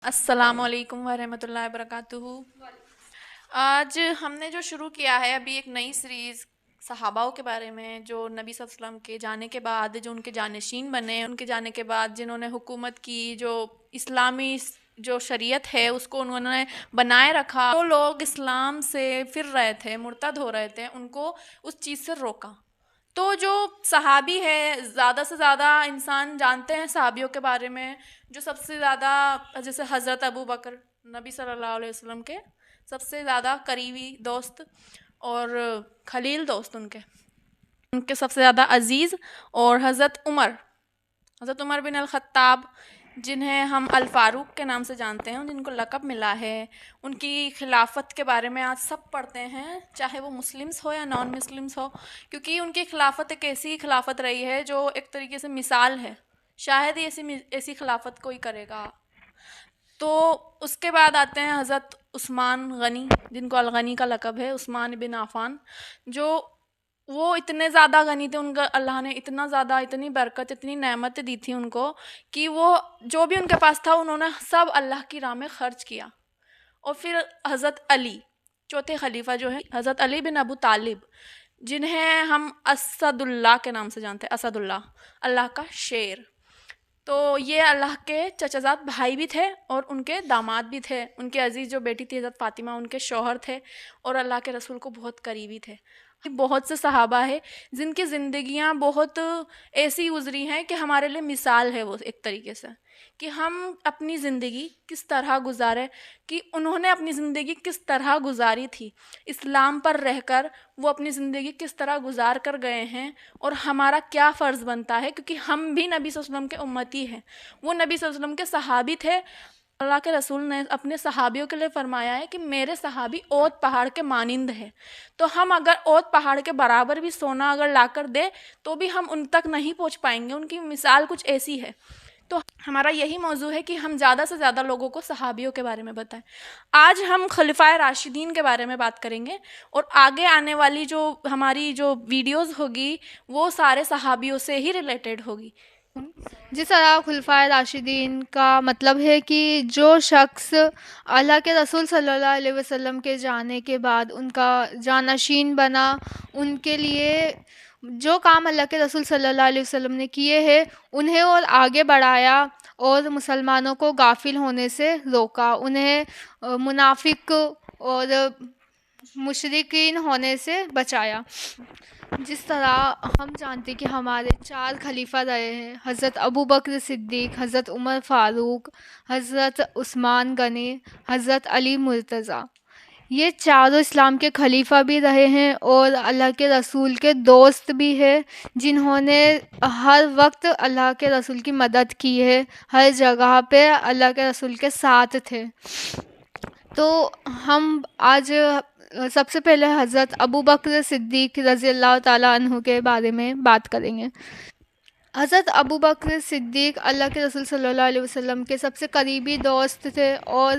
السلام علیکم ورحمۃ اللہ وبرکاتہ۔ آج ہم نے جو شروع کیا ہے ابھی ایک نئی سیریز صحاباؤں کے بارے میں، جو نبی صلی اللہ علیہ وسلم کے جانے کے بعد جو ان کے جانشین بنے، ان کے جانے کے بعد جنہوں نے حکومت کی، جو اسلامی جو شریعت ہے اس کو انہوں نے بنائے رکھا، جو لوگ اسلام سے پھر رہے تھے، مرتد ہو رہے تھے، ان کو اس چیز سے روکا۔ تو جو صحابی ہے، زیادہ سے زیادہ انسان جانتے ہیں صحابیوں کے بارے میں، جو سب سے زیادہ جیسے حضرت ابو بکر، نبی صلی اللہ علیہ وسلم کے سب سے زیادہ قریبی دوست اور خلیل دوست، ان کے سب سے زیادہ عزیز، اور حضرت عمر بن الخطاب، جنہیں ہم الفاروق کے نام سے جانتے ہیں، جن کو لقب ملا ہے، ان کی خلافت کے بارے میں آج سب پڑھتے ہیں، چاہے وہ مسلمس ہو یا نان مسلمس ہو، کیونکہ ان کی خلافت ایک ایسی خلافت رہی ہے جو ایک طریقے سے مثال ہے، شاید ہی ایسی خلافت کوئی کرے گا۔ تو اس کے بعد آتے ہیں حضرت عثمان غنی، جن کو الغنی کا لقب ہے، عثمان بن عفان، جو وہ اتنے زیادہ غنی تھے، ان کا اللہ نے اتنا زیادہ، اتنی برکت، اتنی نعمت دی تھی ان کو کہ وہ جو بھی ان کے پاس تھا انہوں نے سب اللہ کی راہ میں خرچ کیا۔ اور پھر حضرت علی، چوتھے خلیفہ جو ہیں، حضرت علی بن ابو طالب، جنہیں ہم اسد اللہ کے نام سے جانتے ہیں، اسد اللہ کا شیر۔ تو یہ اللہ کے چچا زاد بھائی بھی تھے اور ان کے داماد بھی تھے، ان کے عزیز جو بیٹی تھی حضرت فاطمہ، ان کے شوہر تھے، اور اللہ کے رسول کو بہت قریبی تھے۔ بہت سے صحابہ ہیں جن کی زندگیاں بہت ایسی گزری ہیں کہ ہمارے لیے مثال ہے، وہ ایک طریقے سے کہ ہم اپنی زندگی کس طرح گزارے، کہ انہوں نے اپنی زندگی کس طرح گزاری تھی، اسلام پر رہ کر وہ اپنی زندگی کس طرح گزار کر گئے ہیں، اور ہمارا کیا فرض بنتا ہے، کیونکہ ہم بھی نبی صلی اللہ علیہ وسلم کے امتی ہیں۔ وہ نبی صلی اللہ علیہ وسلم کے صحابی تھے۔ اللہ کے رسول نے اپنے صحابیوں کے لیے فرمایا ہے کہ میرے صحابی اوت پہاڑ کے مانند ہے۔ تو ہم اگر اوت پہاڑ کے برابر بھی سونا اگر لا کر دے تو بھی ہم ان تک نہیں پہنچ پائیں گے، ان کی مثال کچھ ایسی ہے۔ تو ہمارا یہی موضوع ہے کہ ہم زیادہ سے زیادہ لوگوں کو صحابیوں کے بارے میں بتائیں۔ آج ہم خلفائے راشدین کے بارے میں بات کریں گے، اور آگے آنے والی جو ہماری جو ویڈیوز ہوگی وہ سارے صحابیوں سے ہی ریلیٹڈ ہوگی۔ جس طرح خلفائے راشدین کا مطلب ہے کہ جو شخص اللہ کے رسول صلی اللہ علیہ وسلم کے جانے کے بعد ان کا جانشین بنا، ان کے لیے جو کام اللہ کے رسول صلی اللہ علیہ وسلم نے کیے ہیں انہیں اور آگے بڑھایا، اور مسلمانوں کو غافل ہونے سے روکا، انہیں منافق اور مشرکین ہونے سے بچایا۔ جس طرح ہم جانتے کہ ہمارے 4 خلیفہ رہے ہیں، حضرت ابو بکر صدیق، حضرت عمر فاروق، حضرت عثمان غنی، حضرت علی مرتضیٰ۔ یہ چاروں اسلام کے خلیفہ بھی رہے ہیں اور اللہ کے رسول کے دوست بھی ہیں، جنہوں نے ہر وقت اللہ کے رسول کی مدد کی ہے، ہر جگہ پہ اللہ کے رسول کے ساتھ تھے۔ تو ہم آج سب سے پہلے حضرت ابو بکر صدیق رضی اللہ تعالیٰ عنہ کے بارے میں بات کریں گے۔ حضرت ابو بکر صدیق اللہ کے رسول صلی اللہ علیہ وسلم کے سب سے قریبی دوست تھے، اور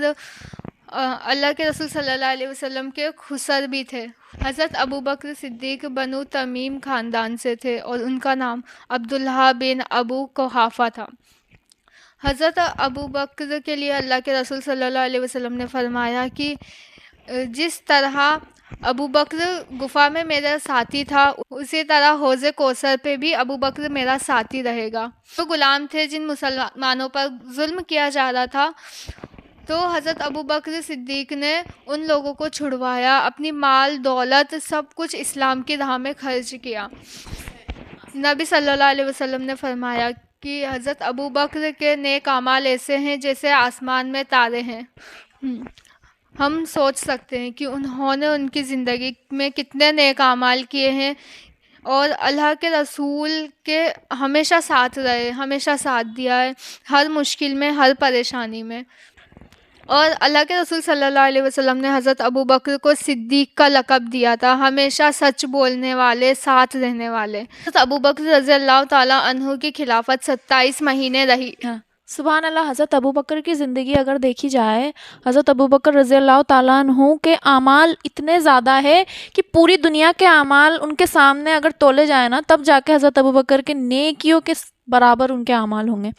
اللہ کے رسول صلی اللہ علیہ وسلم کے خسر بھی تھے۔ حضرت ابو بکر صدیق بنو تمیم خاندان سے تھے، اور ان کا نام عبداللہ بن ابو قحافہ تھا۔ حضرت ابو بکر کے لیے اللہ کے رسول صلی اللہ علیہ وسلم نے فرمایا کہ جس طرح ابو بکر گفا میں میرا ساتھی تھا، اسی طرح حوض کوثر پہ بھی ابو بکر میرا ساتھی رہے گا۔ تو غلام تھے جن مسلمانوں پر ظلم کیا جا رہا تھا، تو حضرت ابو بکر صدیق نے ان لوگوں کو چھڑوایا، اپنی مال دولت سب کچھ اسلام کی راہ میں خرچ کیا۔ نبی صلی اللہ علیہ وسلم نے فرمایا کہ حضرت ابو بکر کے نیک اعمال ایسے ہیں جیسے آسمان میں تارے ہیں۔ ہم سوچ سکتے ہیں کہ انہوں نے ان کی زندگی میں کتنے نیک اعمال کیے ہیں، اور اللہ کے رسول کے ہمیشہ ساتھ رہے، ہمیشہ ساتھ دیا ہے، ہر مشکل میں، ہر پریشانی میں۔ اور اللہ کے رسول صلی اللہ علیہ وسلم نے حضرت ابو بکر کو صدیق کا لقب دیا تھا، ہمیشہ سچ بولنے والے، ساتھ رہنے والے۔ حضرت ابو بکر رضی اللہ تعالیٰ عنہ کی خلافت 27 مہینے رہی۔ سبحان اللہ. حضرت ابوبکر کی زندگی اگر دیکھی جائے، حضرت ابوبکر رضی اللہ تعالیٰ عنہ کے اعمال اتنے زیادہ ہے کہ پوری دنیا کے اعمال ان کے سامنے اگر تولے جائیں نا، تب جا کے حضرت ابوبکر کے نیکیوں کے برابر ان کے اعمال ہوں گے.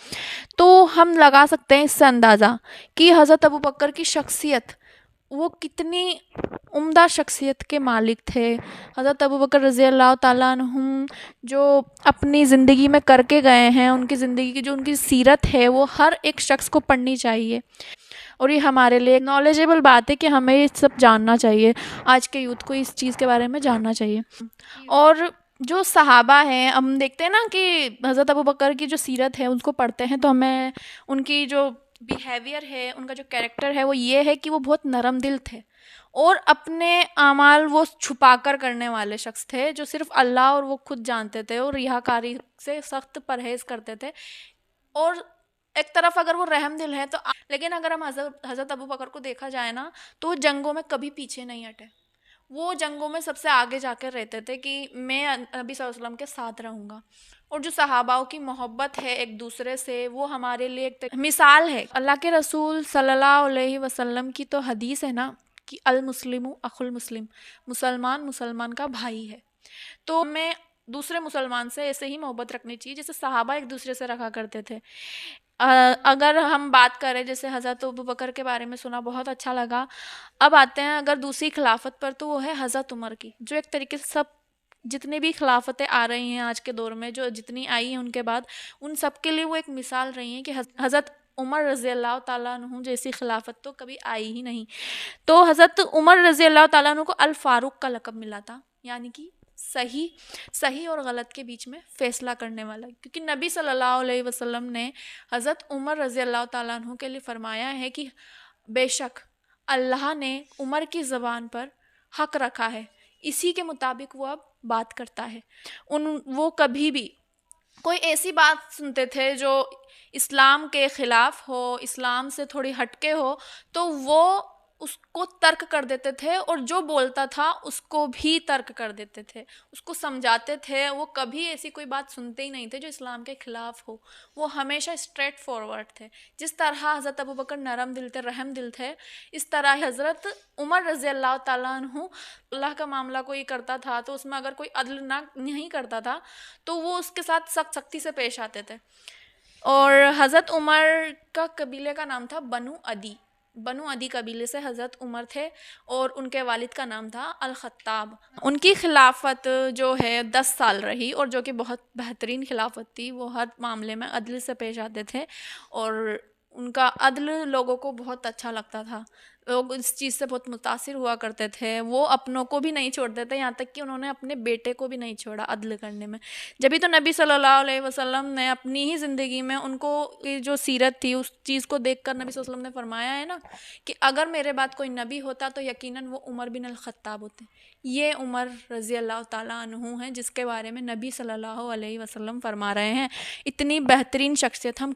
تو ہم لگا سکتے ہیں اس سے اندازہ کہ حضرت ابوبکر کی شخصیت، وہ کتنی عمدہ شخصیت کے مالک تھے. حضرت ابوبکر رضی اللہ تعالیٰ عنہ جو اپنی زندگی میں کر کے گئے ہیں، ان کی زندگی کی جو ان کی سیرت ہے، وہ ہر ایک شخص کو پڑھنی چاہیے. اور یہ ہمارے لیے نالجیبل بات ہے کہ ہمیں یہ سب جاننا چاہیے. آج کے یوتھ کو اس چیز کے بارے میں جاننا چاہیے. اور جو صحابہ ہیں، ہم دیکھتے ہیں نا کہ حضرت ابوبکر کی جو سیرت ہے، ان کو پڑھتے ہیں تو ہمیں ان کی جو بیہیویئر ہے، ان کا جو کیریکٹر ہے، وہ یہ ہے کہ وہ بہت نرم دل تھے اور اپنے اعمال وہ چھپا کر کرنے والے شخص تھے، جو صرف اللہ اور وہ خود جانتے تھے، اور ریاکاری سے سخت پرہیز کرتے تھے. اور ایک طرف اگر وہ رحم دل ہے تو، لیکن اگر ہم حضرت ابوبکر کو دیکھا جائے نا، تو وہ جنگوں میں کبھی پیچھے نہیں ہٹے. وہ جنگوں میں سب سے آگے جا کر رہتے تھے کہ میں نبی صلی اللہ علیہ وسلم کے ساتھ رہوں گا. اور جو صحاباؤں کی محبت ہے ایک دوسرے سے، وہ ہمارے لیے ایک مثال ہے. اللہ کے رسول صلی اللہ علیہ وسلم کی تو حدیث ہے نا کہ المسلم اخو المسلم، مسلمان مسلمان کا بھائی ہے. تو ہمیں دوسرے مسلمان سے ایسے ہی محبت رکھنی چاہیے جیسے صحابہ ایک دوسرے سے رکھا کرتے تھے. اگر ہم بات کریں، جیسے حضرت ابوبکر کے بارے میں سنا، بہت اچھا لگا. اب آتے ہیں اگر دوسری خلافت پر، تو وہ ہے حضرت عمر کی، جو ایک طریقے سے سب جتنی بھی خلافتیں آ رہی ہیں آج کے دور میں، جو جتنی آئی ہیں ان کے بعد، ان سب کے لیے وہ ایک مثال رہی ہیں کہ حضرت عمر رضی اللہ تعالیٰ عنہ جیسی خلافت تو کبھی آئی ہی نہیں. تو حضرت عمر رضی اللہ تعالیٰ عنہ کو الفاروق کا لقب ملا تھا، یعنی کہ صحیح اور غلط کے بیچ میں فیصلہ کرنے والا. کیونکہ نبی صلی اللہ علیہ وسلم نے حضرت عمر رضی اللہ تعالیٰ عنہ کے لیے فرمایا ہے کہ بے شک اللہ نے عمر کی زبان پر حق رکھا ہے، اسی کے مطابق وہ اب بات کرتا ہے. وہ کبھی بھی کوئی ایسی بات سنتے تھے جو اسلام کے خلاف ہو، اسلام سے تھوڑی ہٹکے ہو، تو وہ اس کو ترک کر دیتے تھے، اور جو بولتا تھا اس کو بھی ترک کر دیتے تھے، اس کو سمجھاتے تھے. وہ کبھی ایسی کوئی بات سنتے ہی نہیں تھے جو اسلام کے خلاف ہو. وہ ہمیشہ اسٹریٹ فارورڈ تھے. جس طرح حضرت ابوبکر نرم دل تھے، رحم دل تھے، اس طرح حضرت عمر رضی اللہ تعالیٰ عنہ اللہ کا معاملہ کوئی کرتا تھا تو اس میں اگر کوئی عدل نہیں کرتا تھا تو وہ اس کے ساتھ سختی سے پیش آتے تھے. اور حضرت عمر کا قبیلے کا نام تھا بنو عدی قبیلے سے حضرت عمر تھے، اور ان کے والد کا نام تھا الخطاب. ان کی خلافت جو ہے 10 سال رہی، اور جو کہ بہت بہترین خلافت تھی. وہ ہر معاملے میں عدل سے پیش آتے تھے، اور ان کا عدل لوگوں کو بہت اچھا لگتا تھا. لوگ اس چیز سے بہت متاثر ہوا کرتے تھے. وہ اپنوں کو بھی نہیں چھوڑتے تھے، یہاں تک کہ انہوں نے اپنے بیٹے کو بھی نہیں چھوڑا عدل کرنے میں. جبھی تو نبی صلی اللہ علیہ وسلم نے اپنی ہی زندگی میں ان کو جو سیرت تھی اس چیز کو دیکھ کر نبی صلی اللہ علیہ وسلم نے فرمایا ہے نا کہ اگر میرے بعد کوئی نبی ہوتا تو یقیناً وہ عمر بن الخطاب ہوتے. یہ عمر رضی اللہ تعالیٰ عنہ ہیں جس کے بارے میں نبی صلی اللہ علیہ وسلم فرما رہے ہیں. اتنی بہترین شخصیت. ہم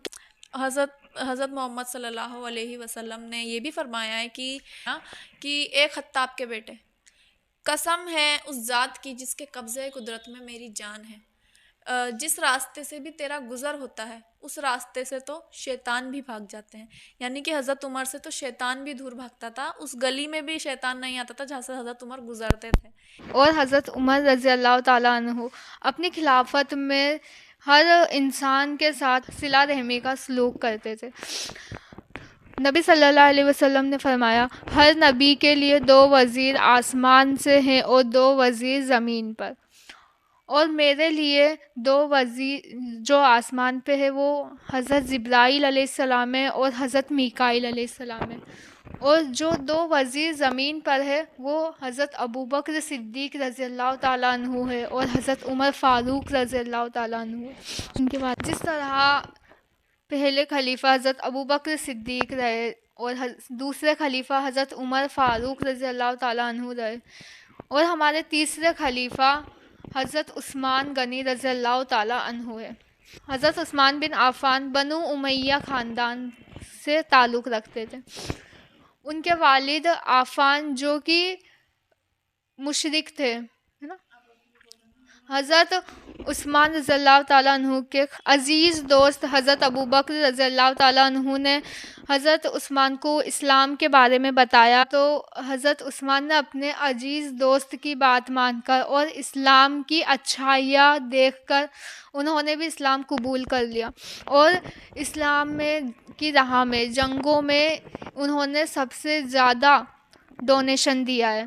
حضرت محمد صلی اللہ علیہ وسلم نے یہ بھی فرمایا ہے کہ ایک خطاب کے بیٹے، قسم ہے اس ذات کی جس کے قبضے قدرت میں میری جان ہے، جس راستے سے بھی تیرا گزر ہوتا ہے اس راستے سے تو شیطان بھی بھاگ جاتے ہیں. یعنی کہ حضرت عمر سے تو شیطان بھی دور بھاگتا تھا، اس گلی میں بھی شیطان نہیں آتا تھا جہاں سے حضرت عمر گزرتے تھے. اور حضرت عمر رضی اللہ تعالیٰ عنہ اپنی خلافت میں ہر انسان کے ساتھ صلہ رحمی کا سلوک کرتے تھے. نبی صلی اللہ علیہ وسلم نے فرمایا، ہر نبی کے لیے 2 وزیر آسمان سے ہیں اور 2 وزیر زمین پر، اور میرے لیے 2 وزیر جو آسمان پہ ہے وہ حضرت جبرائیل علیہ السلام ہے اور حضرت میکائیل علیہ السلام ہے، اور جو 2 وزیر زمین پر ہے وہ حضرت ابوبکر صدیق رضی اللہ تعالیٰ عنہ ہے اور حضرت عمر فاروق رضی اللہ تعالیٰ عنہ ہے. ان کے بعد جس طرح پہلے خلیفہ حضرت ابوبکر صدیق رہے اور دوسرے خلیفہ حضرت عمر فاروق رضی اللہ تعالیٰ عنہ رہے، اور ہمارے تیسرے خلیفہ حضرت عثمان غنی رضی اللہ تعالیٰ عنہ ہے. حضرت عثمان بن عفان بنو امیہ خاندان سے تعلق رکھتے تھے. ان کے والد عفان جو کہ مشرک تھے، ہے نا، حضرت عثمان رضی اللہ تعالیٰ عنہ کے عزیز دوست حضرت ابوبکر رضی اللہ تعالیٰ عنہ نے حضرت عثمان کو اسلام کے بارے میں بتایا، تو حضرت عثمان نے اپنے عزیز دوست کی بات مان کر اور اسلام کی اچھائیاں دیکھ کر انہوں نے بھی اسلام قبول کر لیا، اور اسلام میں کی راہ میں جنگوں میں انہوں نے سب سے زیادہ ڈونیشن دیا ہے۔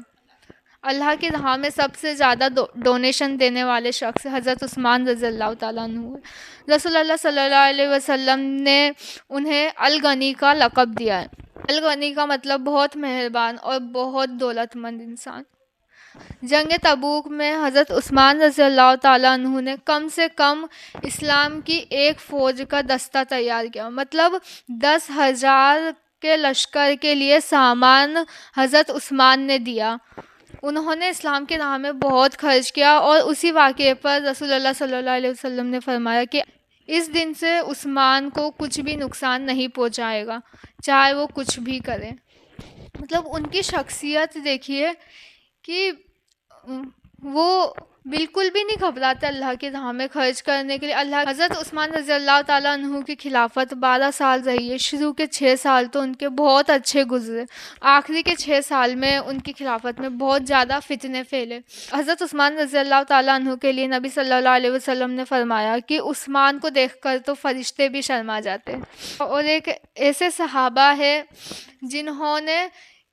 اللہ کی راہ میں سب سے زیادہ ڈونیشن دینے والے شخص حضرت عثمان رضی اللہ تعالیٰ عنہ ہیں۔ رسول اللہ صلی اللہ علیہ وسلم نے انہیں الغنی کا لقب دیا ہے۔ الغنی کا مطلب بہت مہربان اور بہت دولت مند انسان۔ جنگ تبوک میں حضرت عثمان رضی اللہ تعالیٰ عنہ نے کم سے کم اسلام کی ایک فوج کا دستہ تیار کیا، مطلب 10,000 کے لشکر کے لیے سامان حضرت عثمان نے دیا۔ انہوں نے اسلام کے راہ میں بہت خرچ کیا، اور اسی واقعے پر رسول اللہ صلی اللہ علیہ وسلم نے فرمایا کہ اس دن سے عثمان کو کچھ بھی نقصان نہیں پہنچائے گا، چاہے وہ کچھ بھی کرے۔ مطلب ان کی شخصیت دیکھیے کہ وہ بالکل بھی نہیں گھبراتے اللہ کی راہ میں خرچ کرنے کے لیے۔ حضرت عثمان رضی اللہ تعالیٰ عنہ کی خلافت 12 سال رہی ہے۔ شروع کے 6 سال تو ان کے بہت اچھے گزرے، آخری کے 6 سال میں ان کی خلافت میں بہت زیادہ فتنے پھیلے۔ حضرت عثمان رضی اللہ تعالیٰ عنہ کے لیے نبی صلی اللہ علیہ وسلم نے فرمایا کہ عثمان کو دیکھ کر تو فرشتے بھی شرما جاتے ہیں۔ اور ایک ایسے صحابہ ہے جنہوں نے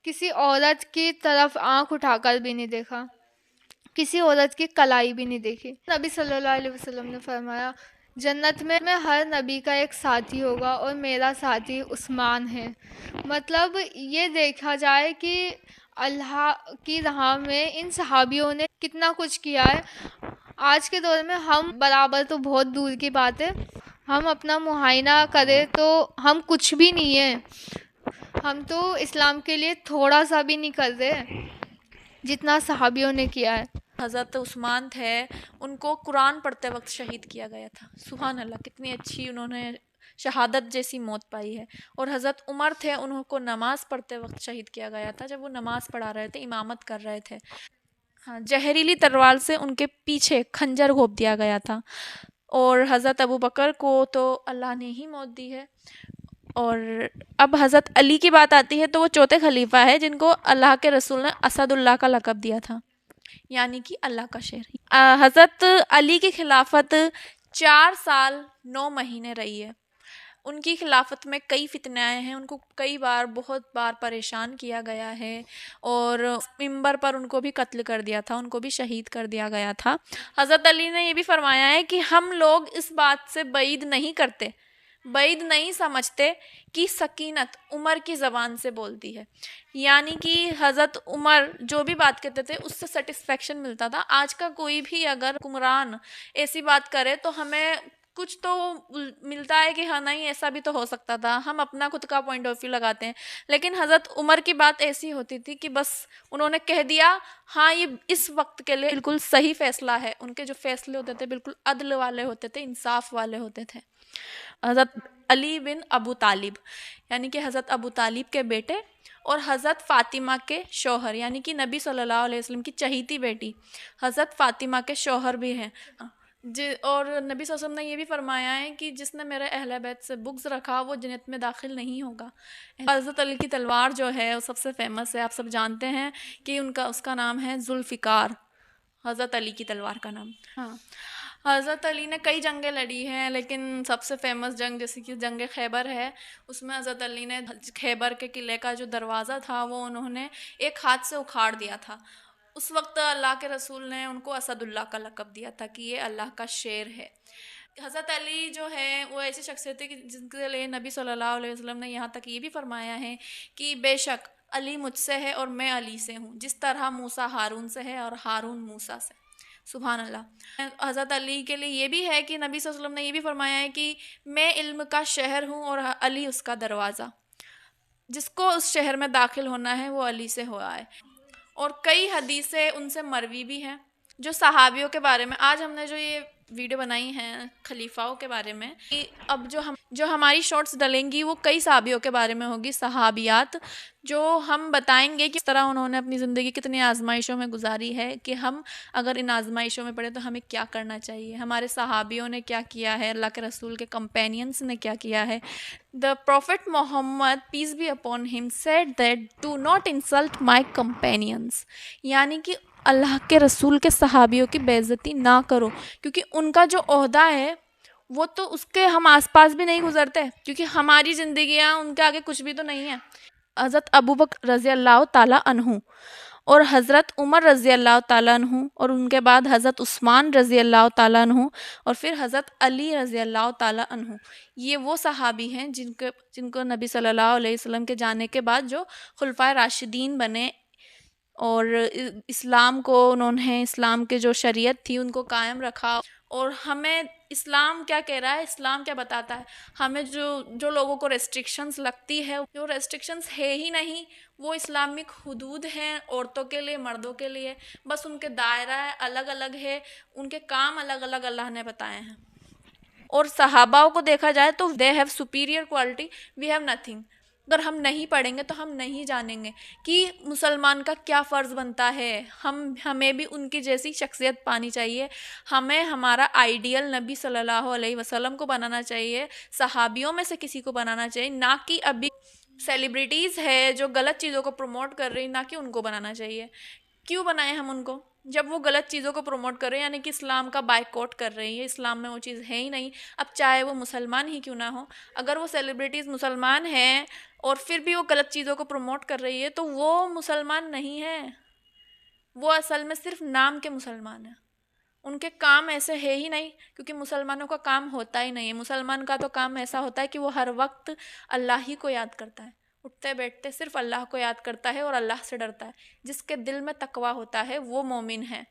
کسی عورت کی طرف آنکھ اٹھا کر بھی نہیں دیکھا، کسی عورت کی کلائی بھی نہیں دیکھی۔ نبی صلی اللہ علیہ وسلم نے فرمایا جنت میں ہر نبی کا ایک ساتھی ہوگا، اور میرا ساتھی عثمان ہے۔ مطلب یہ دیکھا جائے کہ اللہ کی راہ میں ان صحابیوں نے کتنا کچھ کیا ہے۔ آج کے دور میں ہم برابر تو بہت دور کی بات ہے، ہم اپنا معائنہ کریں تو ہم کچھ بھی نہیں ہیں، ہم تو اسلام کے لیے تھوڑا سا بھی نہیں کر رہے جتنا صحابیوں نے کیا ہے۔ حضرت عثمان تھے، ان کو قرآن پڑھتے وقت شہید کیا گیا تھا۔ سبحان اللہ، کتنی اچھی انہوں نے شہادت جیسی موت پائی ہے۔ اور حضرت عمر تھے، انہوں کو نماز پڑھتے وقت شہید کیا گیا تھا، جب وہ نماز پڑھا رہے تھے، امامت کر رہے تھے۔ ہاں، زہریلی تلوار سے ان کے پیچھے خنجر گھونپ دیا گیا تھا۔ اور حضرت ابوبکر کو تو اللہ نے ہی موت دی ہے۔ اور اب حضرت علی کی بات آتی ہے تو وہ چوتھے خلیفہ ہے جن کو اللہ کے رسول نے اسد اللہ کا لقب دیا تھا، یعنی کہ اللہ کا شیر۔ حضرت علی کی خلافت 4 سال 9 مہینے رہی ہے۔ ان کی خلافت میں کئی فتنے آئے ہیں، ان کو کئی بار بہت بار پریشان کیا گیا ہے، اور منبر پر ان کو بھی قتل کر دیا تھا، ان کو بھی شہید کر دیا گیا تھا۔ حضرت علی نے یہ بھی فرمایا ہے کہ ہم لوگ اس بات سے بعید نہیں کرتے، بعید نہیں سمجھتے کہ سکینت عمر کی زبان سے بولتی ہے، یعنی کہ حضرت عمر جو بھی بات کہتے تھے اس سے سیٹسفیکشن ملتا تھا۔ آج کا کوئی بھی اگر حکمران ایسی بات کرے تو ہمیں کچھ تو ملتا ہے کہ ہاں نہیں ایسا بھی تو ہو سکتا تھا، ہم اپنا خود کا پوائنٹ آف ویو لگاتے ہیں۔ لیکن حضرت عمر کی بات ایسی ہوتی تھی کہ بس انہوں نے کہہ دیا ہاں یہ اس وقت کے لیے بالکل صحیح فیصلہ ہے۔ ان کے جو فیصلے ہوتے تھے بالکل عدل والے ہوتے تھے، انصاف والے ہوتے تھے۔ حضرت علی بن ابو طالب یعنی کہ حضرت ابو طالب کے بیٹے، اور حضرت فاطمہ کے شوہر یعنی کہ نبی صلی اللہ علیہ وسلم کی چہیتی بیٹی حضرت فاطمہ کے شوہر بھی ہیں۔ اور نبی صلی اللہ علیہ وسلم نے یہ بھی فرمایا ہے کہ جس نے میرے اہل بیت سے بغض رکھا وہ جنت میں داخل نہیں ہوگا۔ حضرت علی کی تلوار جو ہے وہ سب سے فیمس ہے، آپ سب جانتے ہیں کہ اس کا نام ہے ذوالفقار، حضرت علی کی تلوار کا نام۔ ہاں، حضرت علی نے کئی جنگیں لڑی ہیں، لیکن سب سے فیمس جنگ جیسے کہ جنگ خیبر ہے، اس میں حضرت علی نے خیبر کے قلعے کا جو دروازہ تھا وہ انہوں نے ایک ہاتھ سے اکھاڑ دیا تھا۔ اس وقت اللہ کے رسول نے ان کو اسد اللہ کا لقب دیا تھا کہ یہ اللہ کا شیر ہے۔ حضرت علی جو ہے وہ ایسی شخصیت ہے کہ جن کے لیے نبی صلی اللہ علیہ وسلم نے یہاں تک یہ بھی فرمایا ہے کہ بے شک علی مجھ سے ہے اور میں علی سے ہوں، جس طرح موسیٰ ہارون سے ہے اور ہارون موسیٰ سے۔ سبحان اللہ۔ حضرت علی کے لیے یہ بھی ہے کہ نبی صلی اللہ علیہ وسلم نے یہ بھی فرمایا ہے کہ میں علم کا شہر ہوں اور علی اس کا دروازہ، جس کو اس شہر میں داخل ہونا ہے وہ علی سے ہوا ہے۔ اور کئی حدیثیں ان سے مروی بھی ہیں جو صحابیوں کے بارے میں، آج ہم نے جو یہ ویڈیو بنائی ہیں خلیفاؤں کے بارے میں. اب جو ہماری شارٹس ڈلیں گی وہ کئی صحابیوں کے بارے میں ہوگی, صحابیات, جو ہم بتائیں گے کہ کس طرح انہوں نے اپنی زندگی کتنی آزمائشوں میں گزاری ہے, کہ ہم اگر ان آزمائشوں میں پڑے تو ہمیں کیا کرنا چاہیے, ہمارے صحابیوں نے کیا کیا ہے, اللہ کے رسول کے کمپینینس نے کیا کیا ہے. The Prophet Muhammad, peace be upon him, said that do not insult my companions. یعنی کہ اللہ کے رسول کے صحابیوں کی بے عزتی نہ کرو, کیونکہ ان کا جو عہدہ ہے وہ تو اس کے ہم آس پاس بھی نہیں گزرتے, کیونکہ ہماری زندگیاں ان کے آگے کچھ بھی تو نہیں ہیں. حضرت ابوبکر رضی اللہ تعالیٰ عنہ اور حضرت عمر رضی اللہ تعالیٰ عنہ, اور ان کے بعد حضرت عثمان رضی اللہ تعالیٰ عنہ, اور پھر حضرت علی رضی اللہ تعالیٰ عنہ, یہ وہ صحابی ہیں جن کو نبی صلی اللہ علیہ وسلم کے جانے کے بعد جو خلفائے راشدین بنے, اور اسلام کو انہوں نے, اسلام کے جو شریعت تھی ان کو قائم رکھا. اور ہمیں اسلام کیا کہہ رہا ہے, اسلام کیا بتاتا ہے, ہمیں جو لوگوں کو ریسٹرکشنز لگتی ہے, جو ریسٹرکشنز ہے ہی نہیں, وہ اسلامک حدود ہیں عورتوں کے لیے, مردوں کے لیے, بس ان کے دائرہ الگ الگ ہے, ان کے کام الگ الگ اللہ نے بتائے ہیں. اور صحاباؤں کو دیکھا جائے تو they have superior quality, we have nothing. اگر ہم نہیں پڑھیں گے تو ہم نہیں جانیں گے کہ مسلمان کا کیا فرض بنتا ہے. ہمیں بھی ان کی جیسی شخصیت پانی چاہیے, ہمیں ہمارا آئیڈیل نبی صلی اللہ علیہ وسلم کو بنانا چاہیے, صحابیوں میں سے کسی کو بنانا چاہیے, نہ کہ ابھی سیلیبریٹیز ہے جو غلط چیزوں کو پروموٹ کر رہی, نہ کہ ان کو بنانا چاہیے. کیوں بنائیں ہم ان کو جب وہ غلط چیزوں کو پروموٹ کر رہے ہیں, یعنی کہ اسلام کا بائیکاٹ کر رہی ہے, اسلام میں وہ چیز ہے ہی نہیں. اب چاہے وہ مسلمان ہی کیوں نہ ہو, اگر وہ سیلیبریٹیز مسلمان ہیں اور پھر بھی وہ غلط چیزوں کو پروموٹ کر رہی ہے تو وہ مسلمان نہیں ہے, وہ اصل میں صرف نام کے مسلمان ہیں, ان کے کام ایسے ہے ہی نہیں, کیونکہ مسلمانوں کا کام ہوتا ہی نہیں ہے. مسلمان کا تو کام ایسا ہوتا ہے کہ وہ ہر وقت اللہ ہی کو یاد کرتا ہے, اٹھتے بیٹھتے صرف اللہ کو یاد کرتا ہے اور اللہ سے ڈرتا ہے. جس کے دل میں تقویٰ ہوتا ہے وہ مومن ہے.